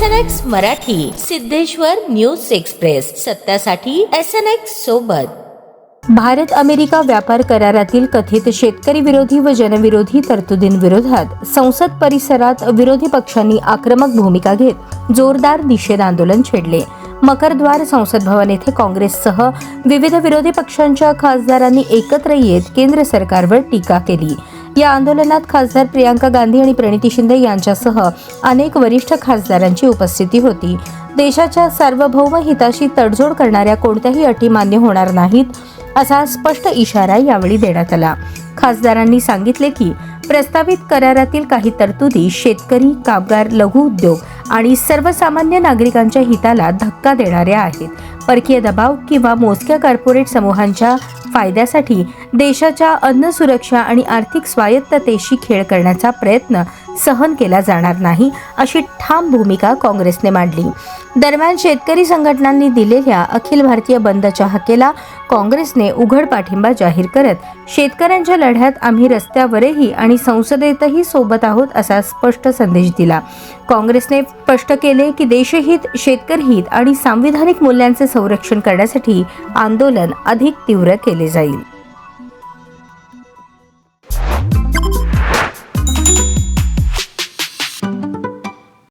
SNX Marathi, Siddheshwar news express, सत्यासाठी SNX सोबत. Bharat America व्यापार करारातील कथित शेतकरी विरोधी व जनविरोधी तरतुदींविरोधात संसद परिसरात विरोधी पक्षांनी आक्रमक भूमिका घेत जोरदार निषेध आंदोलन छेडले. मकरद्वार संसद भवन येथे काँग्रेससह विविध विरोधी पक्षांच्या खासदारांनी एकत्र येत केंद्र सरकारवर टीका केली. या आंदोलनात खासदार प्रियांका गांधी आणि प्रणिती शिंदे यांच्यासह अनेक वरिष्ठ खासदारांची उपस्थिती होती. देशाच्या सार्वभौम हिताशी तडजोड करणाऱ्या कोणत्याही अटी मान्य होणार नाहीत, असा स्पष्ट इशारा यावेळी देण्यात आला. खासदारांनी सांगितले की प्रस्तावित करारातील काही तरतुदी शेतकरी, कामगार, लघु उद्योग आणि सर्वसामान्य नागरिकांच्या हिताला धक्का देणाऱ्या आहेत. परकीय दबाव किंवा मोजक्या कॉर्पोरेट समूहांच्या फायद्यासाठी देशाच्या अन्न सुरक्षा आणि आर्थिक स्वायत्ततेशी खेळ करण्याचा प्रयत्न सहन केला जाणार नाही, अशी ठाम भूमिका काँग्रेसने मांडली. दरम्यान शेतकरी संघटनांनी दिलेल्या अखिल भारतीय बंदच्या हाकेला काँग्रेसने उघड पाठिंबा जाहीर करत शेतकऱ्यांच्या लढ्यात आम्ही रस्त्यावरही आणि संसदेतही सोबत आहोत, असा स्पष्ट संदेश दिला. काँग्रेसने स्पष्ट केले की देशहित, शेतकरी हित आणि सांविधानिक मूल्यांचे संरक्षण करण्यासाठी आंदोलन अधिक तीव्र केले जाईल.